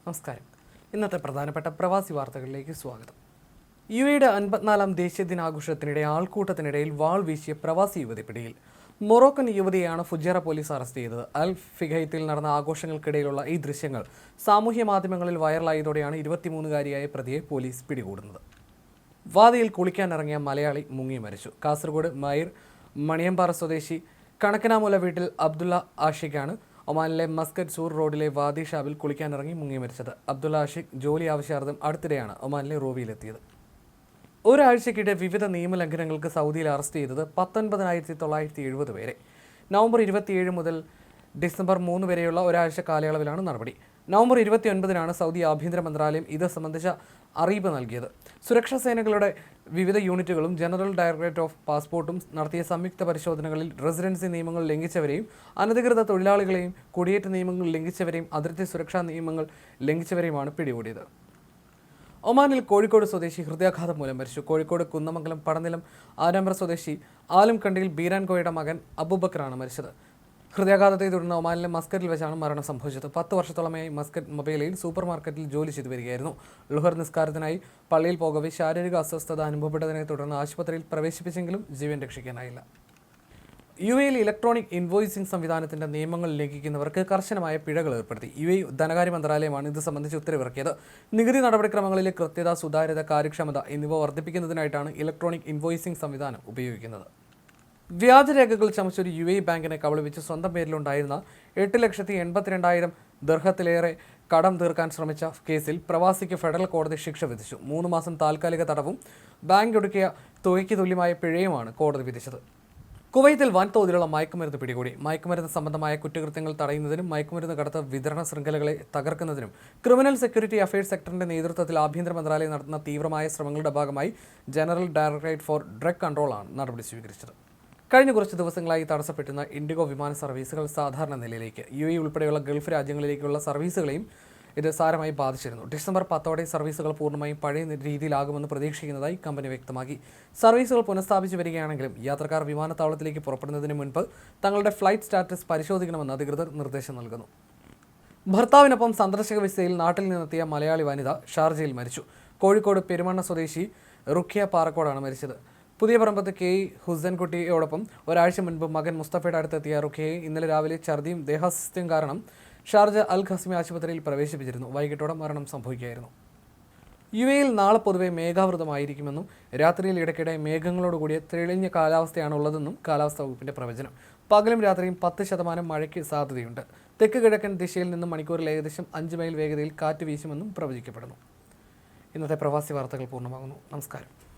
നമസ്കാരം. ഇന്നത്തെ പ്രധാനപ്പെട്ട പ്രവാസി വാർത്തകളിലേക്ക് സ്വാഗതം. യുഎഇയുടെ 54-ാം ദേശീയ ദിനാഘോഷത്തിനിടെ ആൾക്കൂട്ടത്തിനിടയിൽ വാൾ വീശിയ പ്രവാസി യുവതി പിടിയിൽ. മൊറോക്കൻ യുവതിയെയാണ് ഫുജേറ പോലീസ് അറസ്റ്റ് ചെയ്തത്. അൽ ഫിഖൈത്തിൽ നടന്ന ആഘോഷങ്ങൾക്കിടയിലുള്ള ഈ ദൃശ്യങ്ങൾ സാമൂഹ്യ മാധ്യമങ്ങളിൽ വൈറലായതോടെയാണ് 23-കാരിയായ പ്രതിയെ പോലീസ് പിടികൂടുന്നത്. വാദിയിൽ കുളിക്കാനിറങ്ങിയ മലയാളി മുങ്ങി മരിച്ചു. കാസർഗോഡ് മയിർ മണിയമ്പാറ സ്വദേശി കണക്കനാമുല വീട്ടിൽ അബ്ദുള്ള ആഷിഖാണ് ഒമാനിലെ മസ്കറ്റ് സൂർ റോഡിലെ വാദി ഷാബിൽ കുളിക്കാനിറങ്ങി മുങ്ങി മരിച്ചത്. അബ്ദുള്ള ആഷിഖ് ജോലി ആവശ്യാർത്ഥം അടുത്തിടെയാണ് ഒമാനിലെ റോവിയിലെത്തിയത്. ഒരാഴ്ചക്കിടെ വിവിധ നിയമലംഘനങ്ങൾക്ക് സൗദിയിൽ അറസ്റ്റ് ചെയ്തത് 19,970 പേരെ. നവംബർ 27 മുതൽ ഡിസംബർ 3 വരെയുള്ള ഒരാഴ്ച കാലയളവിലാണ് നടപടി. നവംബർ 29-നാണ് സൗദി ആഭ്യന്തര മന്ത്രാലയം ഇത് സംബന്ധിച്ച അറിയിപ്പ് നൽകിയത്. സുരക്ഷാ സേനകളുടെ വിവിധ യൂണിറ്റുകളും ജനറൽ ഡയറക്ടറേറ്റ് ഓഫ് പാസ്പോർട്ടും നടത്തിയ സംയുക്ത പരിശോധനകളിൽ റെസിഡൻസി നിയമങ്ങൾ ലംഘിച്ചവരെയും അനധികൃത തൊഴിലാളികളെയും കുടിയേറ്റ നിയമങ്ങൾ ലംഘിച്ചവരെയും അതിർത്തി സുരക്ഷാ നിയമങ്ങൾ ലംഘിച്ചവരെയുമാണ് പിടികൂടിയത്. ഒമാനിൽ കോഴിക്കോട് സ്വദേശി ഹൃദയാഘാതം മൂലം മരിച്ചു. കോഴിക്കോട് കുന്നമംഗലം പടനിലം ആനമ്പ്ര സ്വദേശി ആലംകണ്ടിയിൽ ബീരാൻകോയുടെ മകൻ അബൂബക്കറാണ് മരിച്ചത്. ഹൃദയാഘാതത്തെ തുടർന്ന് ഒമാനിലെ മസ്കറ്റിൽ വെച്ചാണ് മരണം സംഭവിച്ചത്. 10 വർഷത്തോളമായി മസ്കറ്റ് മൊബൈലയിൽ സൂപ്പർ മാർക്കറ്റിൽ ജോലി ചെയ്തു വരികയായിരുന്നു. ലുഹർ നിസ്കാരത്തിനായി പള്ളിയിൽ പോകവെ ശാരീരിക അസ്വസ്ഥത അനുഭവപ്പെട്ടതിനെ തുടർന്ന് ആശുപത്രിയിൽ പ്രവേശിപ്പിച്ചെങ്കിലും ജീവൻ രക്ഷിക്കാനായില്ല. യുഎഇയിൽ ഇലക്ട്രോണിക് ഇൻവോയ്സിംഗ് സംവിധാനത്തിന്റെ നിയമങ്ങൾ ലംഘിക്കുന്നവർക്ക് കർശനമായ പിഴകൾ ഏർപ്പെടുത്തി. യുഎഇ ധനകാര്യ മന്ത്രാലയമാണ് ഇത് സംബന്ധിച്ച് ഉത്തരവിറക്കിയത്. നികുതി നടപടിക്രമങ്ങളിലെ കൃത്യത, സുതാര്യത, കാര്യക്ഷമത എന്നിവ വർദ്ധിപ്പിക്കുന്നതിനായിട്ടാണ് ഇലക്ട്രോണിക് ഇൻവോയ്സിംഗ് സംവിധാനം ഉപയോഗിക്കുന്നത്. വ്യാജരേഖകൾ ചമച്ചൊരു യുഎഇ ബാങ്കിനെ കബളിപ്പിച്ച് സ്വന്തം പേരിലുണ്ടായിരുന്ന 8,82,000 ദിർഹത്തിലേറെ കടം തീർക്കാൻ ശ്രമിച്ച കേസിൽ പ്രവാസിക്ക് ഫെഡറൽ കോടതി ശിക്ഷ വിധിച്ചു. 3 മാസം താൽക്കാലിക തടവും ബാങ്ക് ഒടുക്കിയ തുകയ്ക്ക് തുല്യമായ പിഴയുമാണ് കോടതി വിധിച്ചത്. കുവൈത്തിൽ വൻതോതിലുള്ള മയക്കുമരുന്ന് പിടികൂടി. മയക്കുമരുന്ന് സംബന്ധമായ കുറ്റകൃത്യങ്ങൾ തടയുന്നതിനും മയക്കുമരുന്ന് കടത്ത് വിതരണ ശൃംഖലകളെ തകർക്കുന്നതിനും ക്രിമിനൽ സെക്യൂരിറ്റി അഫയേഴ്സ് സെക്ടറിന്റെ നേതൃത്വത്തിൽ ആഭ്യന്തര മന്ത്രാലയം നടത്തുന്ന തീവ്രമായ ശ്രമങ്ങളുടെ ഭാഗമായി ജനറൽ ഡയറക്ടറേറ്റ് ഫോർ ഡ്രഗ് കൺട്രോളാണ് നടപടി സ്വീകരിച്ചത്. കഴിഞ്ഞ കുറച്ച് ദിവസങ്ങളായി തടസ്സപ്പെട്ടിരുന്ന ഇൻഡിഗോ വിമാന സർവീസുകൾ സാധാരണ നിലയിലേക്ക്. യുഎഇ ഉൾപ്പെടെയുള്ള ഗൾഫ് രാജ്യങ്ങളിലേക്കുള്ള സർവീസുകളെയും ഇത് സാരമായി ബാധിച്ചിരുന്നു. ഡിസംബർ 10-ഓടെ സർവീസുകൾ പൂർണ്ണമായും പഴയ രീതിയിലാകുമെന്ന് പ്രതീക്ഷിക്കുന്നതായി കമ്പനി വ്യക്തമാക്കി. സർവീസുകൾ പുനഃസ്ഥാപിച്ചു വരികയാണെങ്കിലും യാത്രക്കാർ വിമാനത്താവളത്തിലേക്ക് പുറപ്പെടുന്നതിന് മുൻപ് തങ്ങളുടെ ഫ്ലൈറ്റ് സ്റ്റാറ്റസ് പരിശോധിക്കണമെന്ന് അധികൃതർ നിർദ്ദേശം നൽകുന്നു. ഭർത്താവിനൊപ്പം സന്ദർശക വിസയിൽ നാട്ടിൽ നിന്നെത്തിയ മലയാളി വനിത ഷാർജയിൽ മരിച്ചു. കോഴിക്കോട് പെരുമണ്ണ സ്വദേശി റുഖിയ പാറക്കോടാണ് മരിച്ചത്. പുതിയ പറമ്പത്ത് കെ ഹുസൈൻകുട്ടിയോടൊപ്പം ഒരാഴ്ച മുൻപ് മകൻ മുസ്തഫയുടെ അടുത്തെത്തിയ റുഖിയയെ ഇന്നലെ രാവിലെ ഛർദിയും ദേഹാസ്വസ്ഥ്യം കാരണം ഷാർജ അൽ ഖസ്മി ആശുപത്രിയിൽ പ്രവേശിപ്പിച്ചിരുന്നു. വൈകിട്ടോടെ മരണം സംഭവിക്കുകയായിരുന്നു. യുഎഇയിൽ നാളെ പൊതുവെ മേഘാവൃതമായിരിക്കുമെന്നും രാത്രിയിൽ ഇടയ്ക്കിടെ മേഘങ്ങളോടുകൂടിയ തെളിഞ്ഞ കാലാവസ്ഥയാണ് ഉള്ളതെന്നും കാലാവസ്ഥാ വകുപ്പിന്റെ പ്രവചനം. പകലും രാത്രിയും 10% മഴയ്ക്ക് സാധ്യതയുണ്ട്. തെക്ക് കിഴക്കൻ ദിശയിൽ നിന്നും മണിക്കൂറിൽ ഏകദേശം 5 മൈൽ വേഗതയിൽ കാറ്റ് വീശുമെന്നും പ്രവചിക്കപ്പെടുന്നു. ഇന്നത്തെ പ്രവാസി വാർത്തകൾ പൂർണ്ണമാകുന്നു. നമസ്കാരം.